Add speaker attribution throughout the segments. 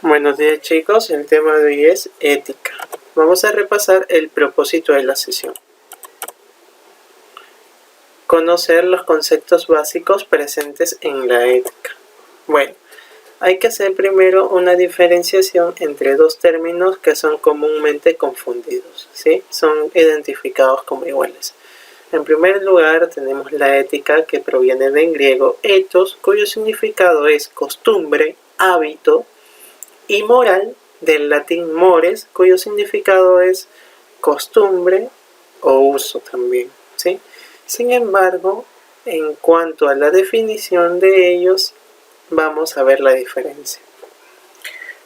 Speaker 1: Buenos días chicos, el tema de hoy es ética. Vamos a repasar el propósito de la sesión. Conocer los conceptos básicos presentes en la ética. Bueno, hay que hacer primero una diferenciación entre dos términos que son comúnmente confundidos, ¿sí? Son identificados como iguales. En primer lugar tenemos la ética, que proviene del griego ethos, cuyo significado es costumbre, hábito, y moral, del latín mores, cuyo significado es costumbre o uso también, ¿sí? Sin embargo, en cuanto a la definición de ellos, vamos a ver la diferencia.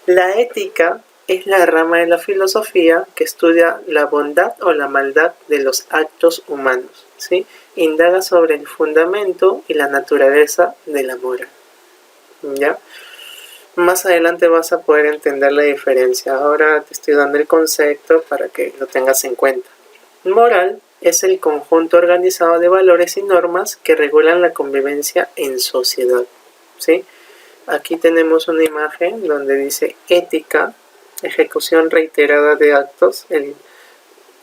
Speaker 1: La ética es la rama de la filosofía que estudia la bondad o la maldad de los actos humanos, ¿sí? Indaga sobre el fundamento y la naturaleza de la moral, ¿ya? Más adelante vas a poder entender la diferencia. Ahora te estoy dando el concepto para que lo tengas en cuenta. Moral es el conjunto organizado de valores y normas que regulan la convivencia en sociedad, ¿sí? Aquí tenemos una imagen donde dice ética, ejecución reiterada de actos.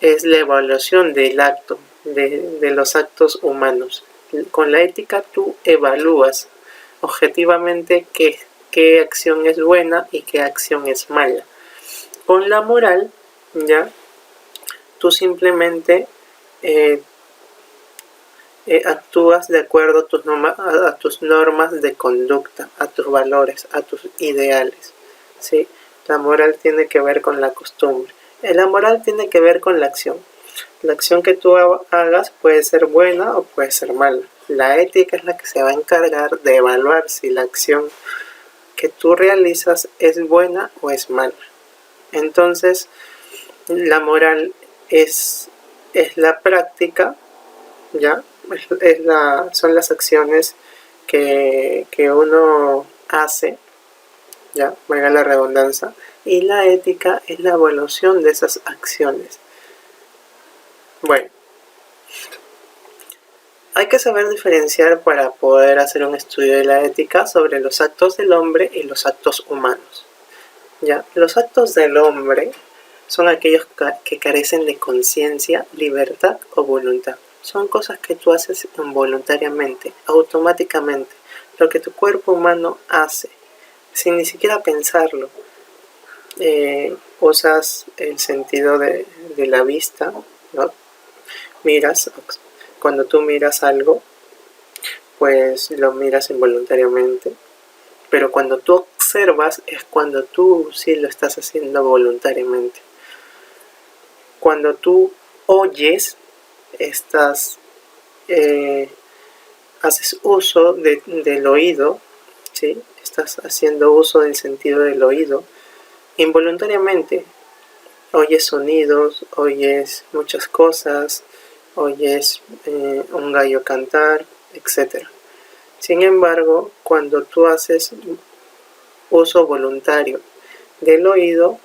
Speaker 1: Es la evaluación del acto, de los actos humanos. Con la ética tú evalúas objetivamente qué acción es buena y qué acción es mala. Con la moral, ya, tú simplemente actúas de acuerdo a tus normas de conducta, a tus valores, a tus ideales, ¿sí? La moral tiene que ver con la costumbre. La moral tiene que ver con la acción. La acción que tú hagas puede ser buena o puede ser mala. La ética es la que se va a encargar de evaluar si la acción que tú realizas es buena o es mala. Entonces, la moral es la práctica, ¿ya? Son las acciones que uno hace, ¿ya? Valga la redundancia. Y la ética es la evaluación de esas acciones. Bueno, hay que saber diferenciar para poder hacer un estudio de la ética sobre los actos del hombre y los actos humanos. ¿Ya? Los actos del hombre son aquellos que carecen de conciencia, libertad o voluntad. Son cosas que tú haces involuntariamente, automáticamente. Lo que tu cuerpo humano hace, sin ni siquiera pensarlo. Usas el sentido de la vista, ¿no? Miras, cuando tú miras algo, pues lo miras involuntariamente. Pero cuando tú observas es cuando tú sí lo estás haciendo voluntariamente. Cuando tú oyes, haces uso del oído, ¿sí? Estás haciendo uso del sentido del oído involuntariamente. Oyes sonidos, oyes muchas cosas, oyes un gallo cantar, etc. Sin embargo, cuando tú haces uso voluntario del oído,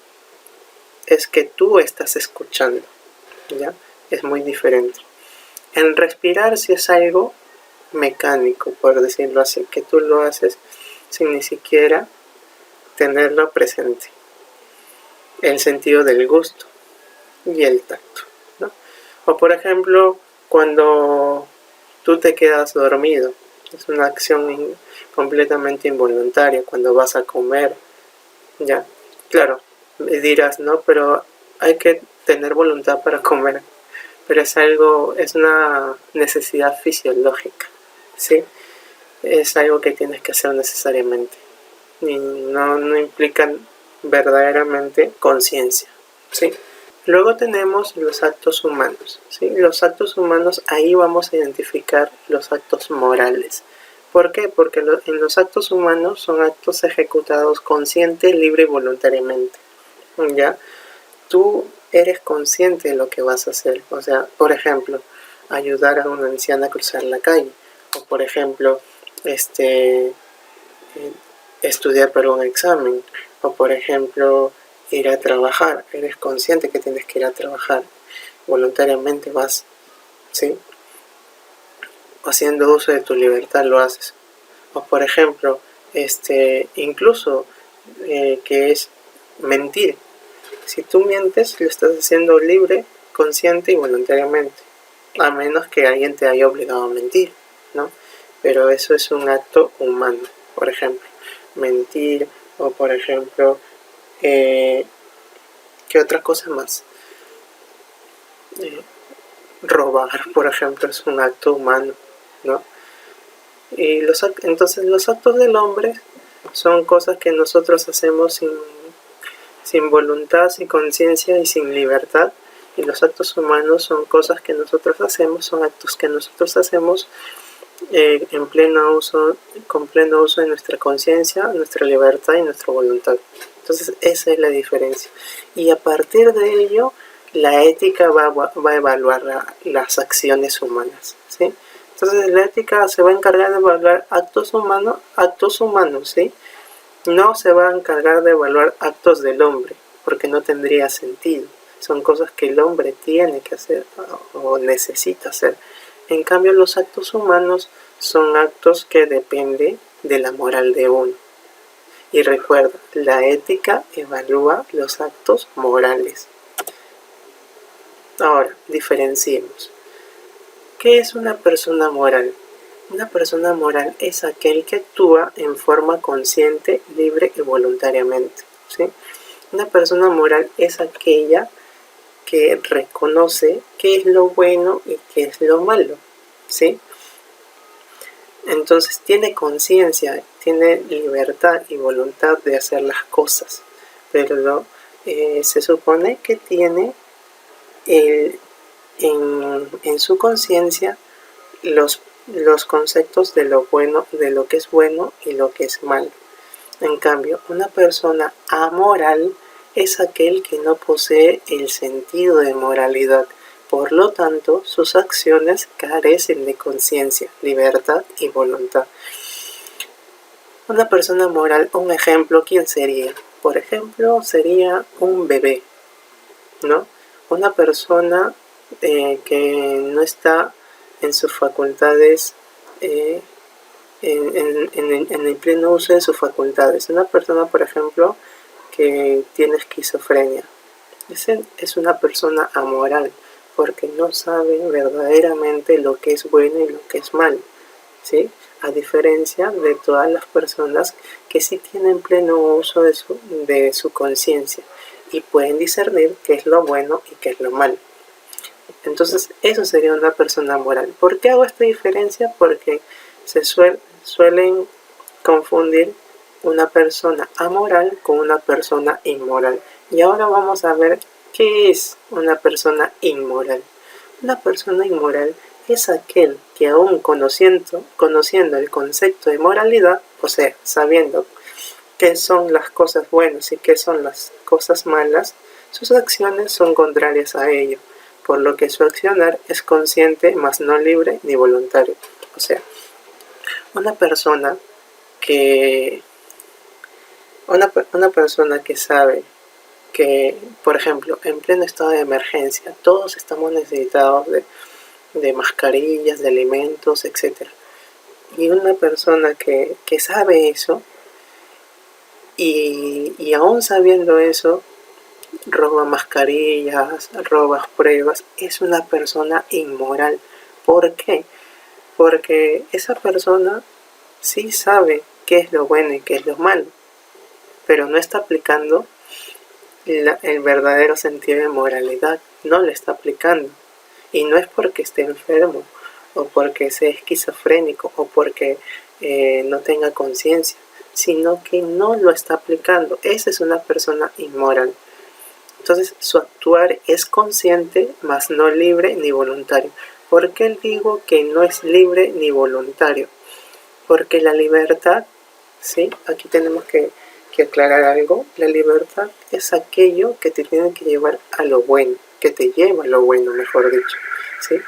Speaker 1: es que tú estás escuchando, ¿ya? Es muy diferente. En respirar sí es algo mecánico, por decirlo así, que tú lo haces sin ni siquiera tenerlo presente. El sentido del gusto y el tacto, ¿no? O por ejemplo, cuando tú te quedas dormido, es una acción completamente involuntaria. Cuando vas a comer, ya, claro, me dirás, no, pero hay que tener voluntad para comer, pero es una necesidad fisiológica, ¿sí? Es algo que tienes que hacer necesariamente y no implican verdaderamente conciencia, ¿sí? Luego tenemos los actos humanos, ¿sí? Los actos humanos, ahí vamos a identificar los actos morales. ¿Por qué? Porque en los actos humanos son actos ejecutados consciente, libre y voluntariamente, ¿ya? Tú eres consciente de lo que vas a hacer. O sea, por ejemplo, ayudar a una anciana a cruzar la calle. O por ejemplo, estudiar para un examen. O por ejemplo, ir a trabajar. Eres consciente que tienes que ir a trabajar. Voluntariamente vas, ¿sí? Haciendo uso de tu libertad lo haces. O por ejemplo, incluso que es mentir. Si tú mientes, lo estás haciendo libre, consciente y voluntariamente, a menos que alguien te haya obligado a mentir, ¿no? Pero eso es un acto humano, por ejemplo, mentir, o por ejemplo, ¿qué otra cosa más? Robar, por ejemplo, es un acto humano, ¿no? Y entonces los actos del hombre son cosas que nosotros hacemos sin voluntad, sin conciencia y sin libertad. Y los actos humanos son cosas que nosotros hacemos, son actos que nosotros hacemos en pleno uso, con pleno uso de nuestra conciencia, nuestra libertad y nuestra voluntad. Entonces esa es la diferencia. Y a partir de ello, la ética va a evaluar las acciones humanas, ¿sí? Entonces la ética se va a encargar de evaluar actos humanos, ¿sí? No se va a encargar de evaluar actos del hombre, porque no tendría sentido. Son cosas que el hombre tiene que hacer o necesita hacer. En cambio, los actos humanos son actos que dependen de la moral de uno. Y recuerda, la ética evalúa los actos morales. Ahora, diferenciemos. ¿Qué es una persona moral? Una persona moral es aquel que actúa en forma consciente, libre y voluntariamente, ¿sí? Una persona moral es aquella que reconoce qué es lo bueno y qué es lo malo, ¿sí? Entonces tiene conciencia, tiene libertad y voluntad de hacer las cosas, pero se supone que tiene en su conciencia los conceptos de lo bueno, de lo que es bueno y lo que es malo. En cambio, una persona amoral es aquel que no posee el sentido de moralidad. Por lo tanto, sus acciones carecen de conciencia, libertad y voluntad. Una persona moral, un ejemplo, ¿quién sería? Por ejemplo, sería un bebé, ¿no? Una persona que no está en sus facultades, en el pleno uso de sus facultades. Una persona, por ejemplo, que tiene esquizofrenia. Es una persona amoral, porque no sabe verdaderamente lo que es bueno y lo que es malo, ¿sí? A diferencia de todas las personas que sí tienen pleno uso de su conciencia y pueden discernir qué es lo bueno y qué es lo malo. Entonces, eso sería una persona moral. ¿Por qué hago esta diferencia? Porque se suelen confundir una persona amoral con una persona inmoral. Y ahora vamos a ver qué es una persona inmoral. Una persona inmoral es aquel que aún conociendo el concepto de moralidad, o sea, sabiendo qué son las cosas buenas y qué son las cosas malas, sus acciones son contrarias a ello, por lo que su accionar es consciente, mas no libre ni voluntario. O sea, una persona que sabe que, por ejemplo, en pleno estado de emergencia, todos estamos necesitados de mascarillas, de alimentos, etc. Y una persona que sabe eso, y aún sabiendo eso, roba mascarillas, roba pruebas, es una persona inmoral. ¿Por qué? Porque esa persona sí sabe qué es lo bueno y qué es lo malo, pero no está aplicando el verdadero sentido de moralidad, no lo está aplicando. Y no es porque esté enfermo, o porque sea esquizofrénico, o porque no tenga conciencia, sino que no lo está aplicando. Esa es una persona inmoral. Entonces su actuar es consciente, mas no libre ni voluntario. ¿Por qué digo que no es libre ni voluntario? Porque la libertad, ¿sí? Aquí tenemos que aclarar algo. La libertad es aquello que te tiene que llevar a lo bueno, que te lleva a lo bueno, mejor dicho, ¿sí?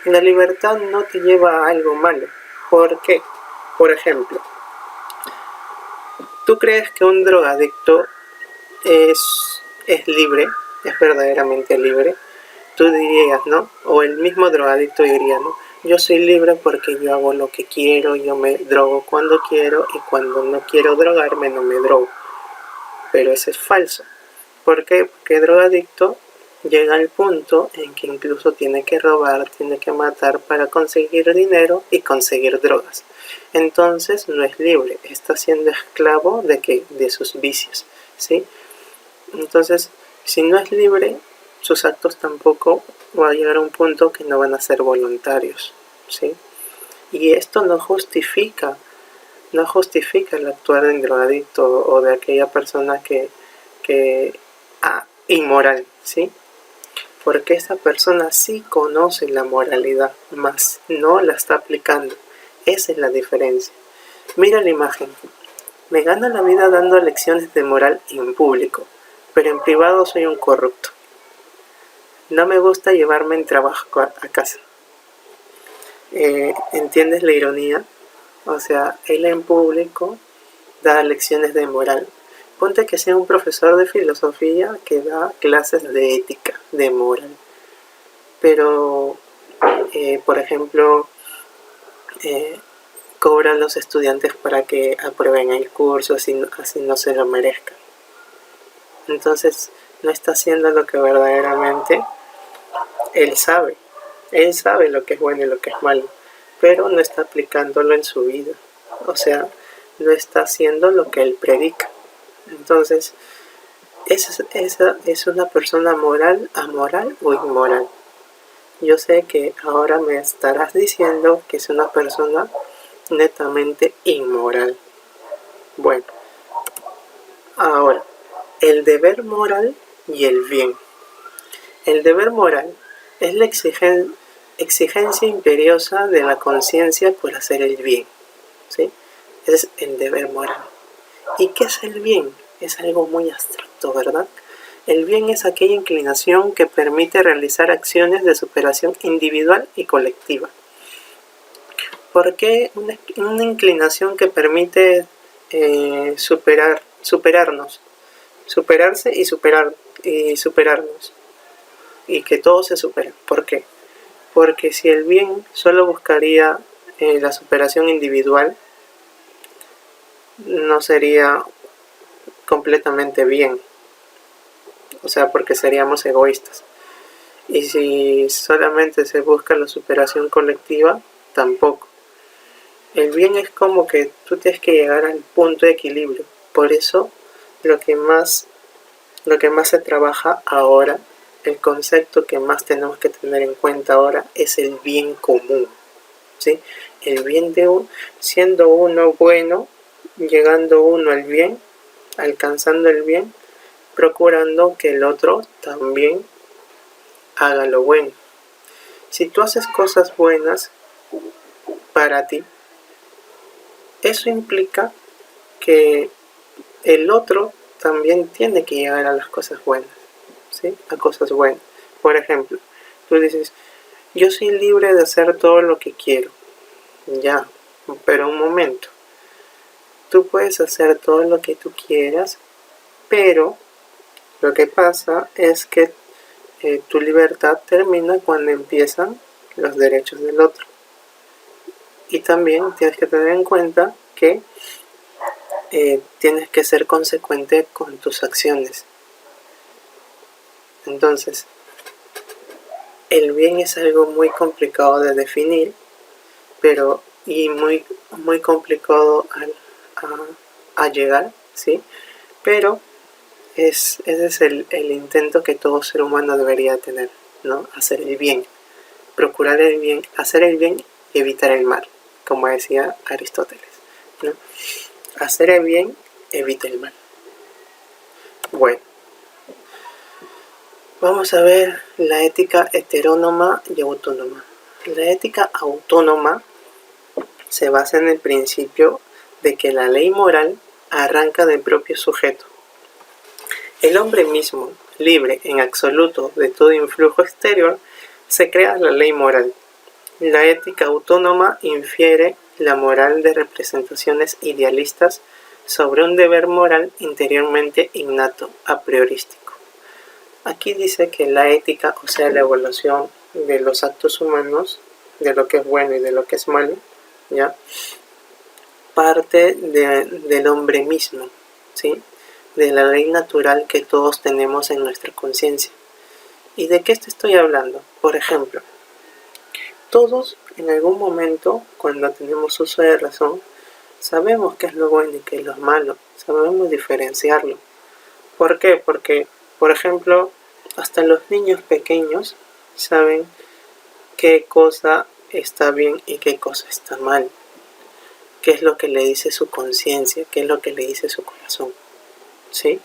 Speaker 1: La libertad no te lleva a algo malo. ¿Por qué? Por ejemplo, ¿tú crees que un drogadicto es libre? ¿Es verdaderamente libre? Tú dirías, ¿no? O el mismo drogadicto diría, ¿no? Yo soy libre porque yo hago lo que quiero, yo me drogo cuando quiero y cuando no quiero drogarme no me drogo. pero eso es falso. ¿Por qué? Porque el drogadicto llega al punto en que incluso tiene que robar, tiene que matar para conseguir dinero y conseguir drogas. Entonces no es libre, está siendo esclavo de sus vicios, ¿sí? Entonces, si no es libre, sus actos tampoco va a llegar a un punto que no van a ser voluntarios, ¿sí? Y esto no justifica el actuar del drogadicto o de aquella persona que inmoral, ¿sí? Porque esa persona sí conoce la moralidad, mas no la está aplicando. Esa es la diferencia. Mira la imagen. Me gano la vida dando lecciones de moral en público, pero en privado soy un corrupto. No me gusta llevarme el trabajo a casa. ¿Entiendes la ironía? O sea, él en público da lecciones de moral. Ponte que sea un profesor de filosofía que da clases de ética, de moral. Pero, por ejemplo, cobra a los estudiantes para que aprueben el curso, así no se lo merezcan. Entonces, no está haciendo lo que verdaderamente él sabe. Él sabe lo que es bueno y lo que es malo, pero no está aplicándolo en su vida. O sea, no está haciendo lo que él predica. Entonces, esa es una persona moral, amoral o inmoral. Yo sé que ahora me estarás diciendo que es una persona netamente inmoral. Bueno, ahora, el deber moral y el bien. El deber moral es la exigencia imperiosa de la conciencia por hacer el bien, ¿sí? Es el deber moral. ¿Y qué es el bien? Es algo muy abstracto, ¿verdad? El bien es aquella inclinación que permite realizar acciones de superación individual y colectiva. ¿Por qué una inclinación que permite superarnos? Superarse y superarnos. Y que todos se superen. ¿Por qué? Porque si el bien solo buscaría la superación individual, no sería completamente bien. O sea, porque seríamos egoístas. Y si solamente se busca la superación colectiva, tampoco. El bien es como que tú tienes que llegar al punto de equilibrio. Por eso, lo que más se trabaja ahora, el concepto que más tenemos que tener en cuenta ahora es el bien común, ¿sí? El bien de uno, siendo uno bueno, llegando uno al bien, alcanzando el bien, procurando que el otro también haga lo bueno. Si tú haces cosas buenas para ti, eso implica que el otro también tiene que llegar a las cosas buenas, ¿sí? A cosas buenas. Por ejemplo, tú dices, yo soy libre de hacer todo lo que quiero. Ya, pero un momento. Tú puedes hacer todo lo que tú quieras, pero lo que pasa es que tu libertad termina cuando empiezan los derechos del otro. Y también tienes que tener en cuenta que tienes que ser consecuente con tus acciones. Entonces, el bien es algo muy complicado de definir, pero y muy complicado a llegar, ¿sí? Pero ese es el intento que todo ser humano debería tener, ¿no? Hacer el bien, procurar el bien, hacer el bien y evitar el mal, como decía Aristóteles, ¿no? Hacer el bien, evita el mal. Bueno, vamos a ver la ética heterónoma y autónoma. La ética autónoma se basa en el principio de que la ley moral arranca del propio sujeto. El hombre mismo, libre en absoluto de todo influjo exterior, se crea la ley moral. La ética autónoma infiere la moral de representaciones idealistas sobre un deber moral interiormente innato, a priorístico. Aquí dice que la ética, o sea, la evaluación de los actos humanos, de lo que es bueno y de lo que es malo, ¿ya? Parte del hombre mismo, ¿sí? de la ley natural que todos tenemos en nuestra conciencia. ¿Y de qué te estoy hablando? Por ejemplo, todos en algún momento, cuando tenemos uso de razón, sabemos qué es lo bueno y qué es lo malo, sabemos diferenciarlo. ¿Por qué? Porque, por ejemplo, hasta los niños pequeños saben qué cosa está bien y qué cosa está mal, qué es lo que le dice su conciencia, qué es lo que le dice su corazón, ¿sí?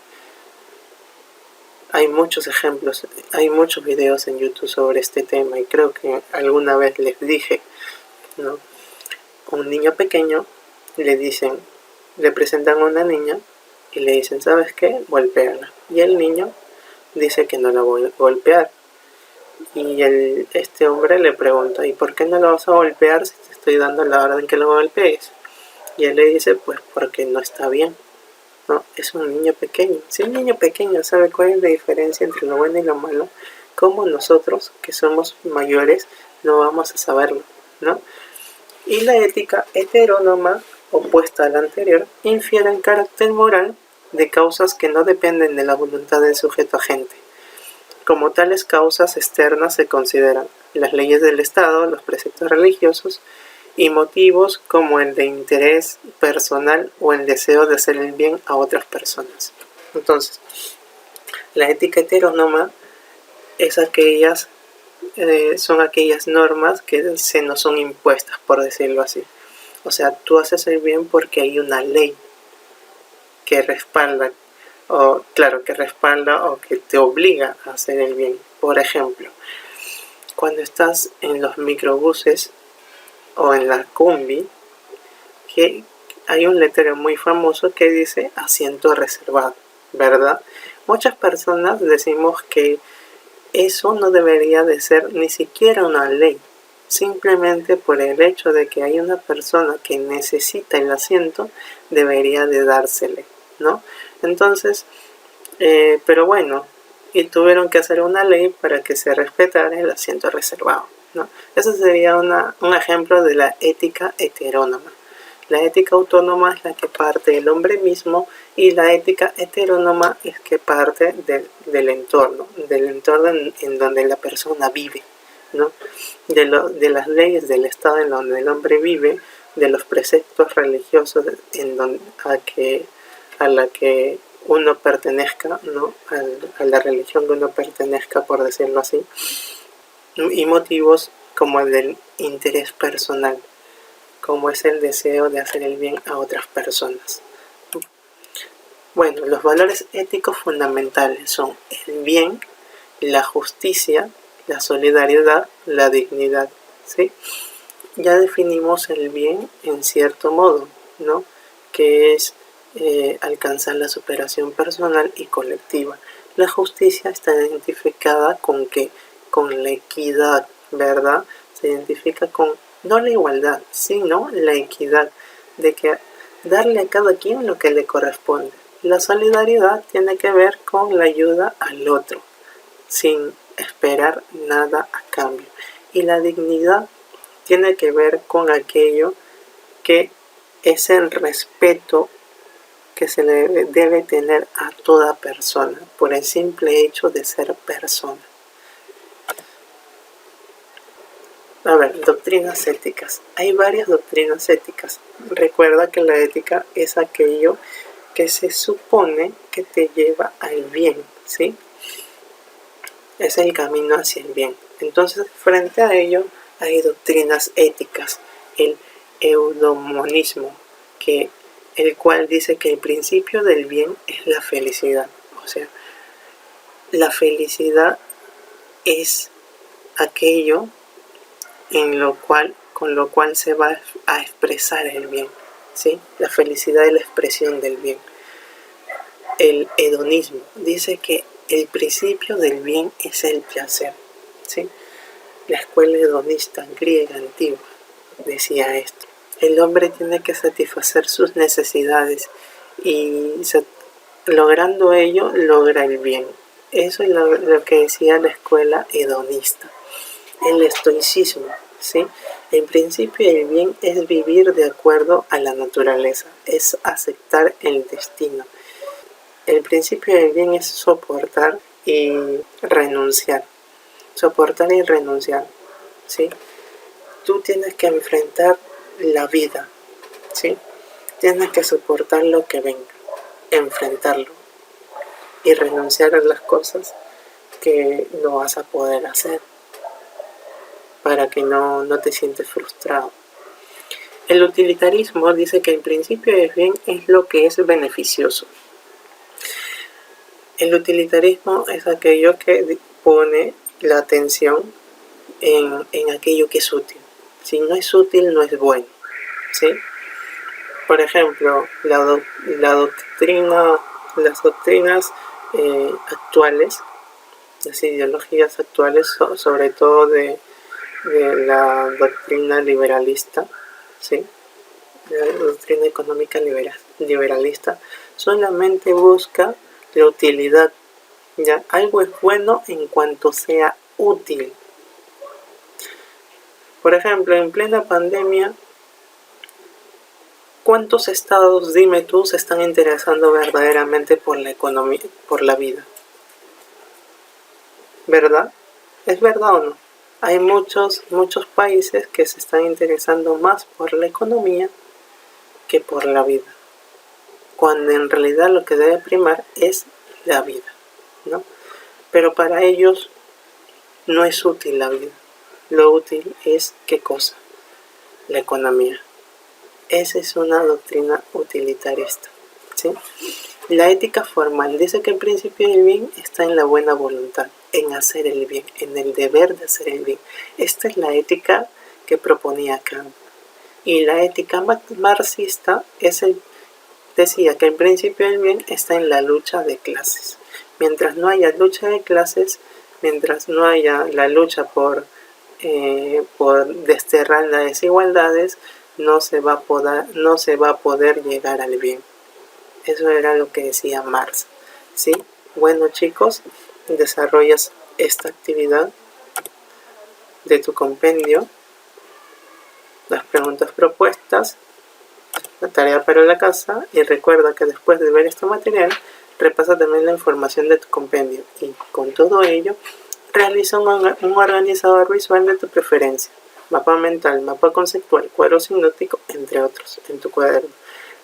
Speaker 1: Hay muchos ejemplos, hay muchos videos en YouTube sobre este tema y creo que alguna vez les dije, ¿no? A un niño pequeño le presentan a una niña y le dicen, ¿sabes qué? Golpéala. Y el niño dice que no la voy a golpear. Y este hombre le pregunta, ¿y por qué no la vas a golpear si te estoy dando la orden que lo golpees? Y él le dice, pues porque no está bien, ¿no? Es un niño pequeño. Si un niño pequeño sabe cuál es la diferencia entre lo bueno y lo malo, ¿cómo nosotros, que somos mayores, no vamos a saberlo, ¿no? Y la ética heterónoma, opuesta a la anterior, infiere el carácter moral de causas que no dependen de la voluntad del sujeto agente. Como tales causas externas se consideran las leyes del Estado, los preceptos religiosos y motivos como el de interés personal o el deseo de hacer el bien a otras personas. Entonces, la ética heterónoma es son aquellas normas que se nos son impuestas, por decirlo así. O sea, tú haces el bien porque hay una ley que respalda, o que te obliga a hacer el bien. Por ejemplo, cuando estás en los microbuses o en la combi, que hay un letrero muy famoso que dice asiento reservado, ¿verdad? Muchas personas decimos que eso no debería de ser ni siquiera una ley, simplemente por el hecho de que hay una persona que necesita el asiento, debería de dársele, ¿no? Entonces, pero bueno, y tuvieron que hacer una ley para que se respetara el asiento reservado, ¿no? Eso sería un ejemplo de la ética heterónoma. La ética autónoma es la que parte del hombre mismo y la ética heterónoma es que parte del entorno en donde la persona vive, ¿no? De las leyes del Estado en donde el hombre vive, de los preceptos religiosos a la que uno pertenezca, ¿no? A la religión que uno pertenezca, por decirlo así, y motivos como el del interés personal, como es el deseo de hacer el bien a otras personas. Bueno, los valores éticos fundamentales son el bien, la justicia, la solidaridad, la dignidad, ¿sí? Ya definimos el bien en cierto modo, ¿no? Que es alcanzar la superación personal y colectiva. La justicia está identificada con ¿qué? Con la equidad, ¿verdad? Se identifica con no la igualdad, sino la equidad, de que darle a cada quien lo que le corresponde. La solidaridad tiene que ver con la ayuda al otro, sin esperar nada a cambio. Y la dignidad tiene que ver con aquello que es el respeto que se le debe tener a toda persona, por el simple hecho de ser persona. A ver, doctrinas éticas. Hay varias doctrinas éticas. Recuerda que la ética es aquello que se supone que te lleva al bien, ¿sí? Es el camino hacia el bien. Entonces, frente a ello, hay doctrinas éticas. El eudemonismo, el cual dice que el principio del bien es la felicidad. O sea, la felicidad es aquello con lo cual se va a expresar el bien, ¿sí? La felicidad es la expresión del bien. El hedonismo dice que el principio del bien es el placer, ¿sí? La escuela hedonista griega antigua decía esto. El hombre tiene que satisfacer sus necesidades y logrando ello logra el bien. Eso es lo que decía la escuela hedonista. El estoicismo, ¿sí? En principio el bien es vivir de acuerdo a la naturaleza, es aceptar el destino. El principio del bien es soportar y renunciar. Soportar y renunciar, ¿sí? Tú tienes que enfrentar la vida, ¿sí? Tienes que soportar lo que venga, enfrentarlo y renunciar a las cosas que no vas a poder hacer para que no te sientes frustrado. El utilitarismo dice que el principio del bien es lo que es beneficioso. El utilitarismo es aquello que pone la atención en aquello que es útil. Si no es útil, no es bueno, ¿sí? Por ejemplo, las doctrinas actuales, las ideologías actuales, sobre todo de la doctrina liberalista, ¿sí? La doctrina económica liberalista solamente busca la utilidad. ¿Ya? Algo es bueno en cuanto sea útil. Por ejemplo, en plena pandemia, ¿cuántos estados, dime tú, se están interesando verdaderamente por la economía, por la vida? ¿Verdad? ¿Es verdad o no? Hay muchos países que se están interesando más por la economía que por la vida, cuando en realidad lo que debe primar es la vida, ¿no? Pero para ellos no es útil la vida. Lo útil es, ¿qué cosa? La economía. Esa es una doctrina utilitarista, ¿sí? La ética formal dice que el principio del bien está en la buena voluntad, en hacer el bien, en el deber de hacer el bien. Esta es la ética que proponía Kant. Y la ética marxista decía que el principio del bien está en la lucha de clases. Mientras no haya lucha de clases, mientras no haya la lucha por desterrar las desigualdades, no se va a poder llegar al bien. Eso era lo que decía Marx, ¿sí? Bueno, chicos, desarrollas esta actividad de tu compendio, las preguntas propuestas, la tarea para la casa, y recuerda que después de ver este material, repasa también la información de tu compendio y con todo ello, realiza un organizador visual de tu preferencia, mapa mental, mapa conceptual, cuadro sinóptico, entre otros, en tu cuaderno.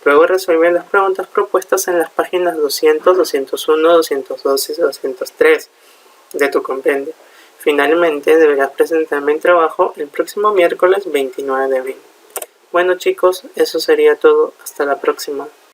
Speaker 1: Luego resuelve las preguntas propuestas en las páginas 200, 201, 202 y 203 de tu compendio. Finalmente, deberás presentarme el trabajo el próximo miércoles 29 de abril. Bueno chicos, eso sería todo. Hasta la próxima.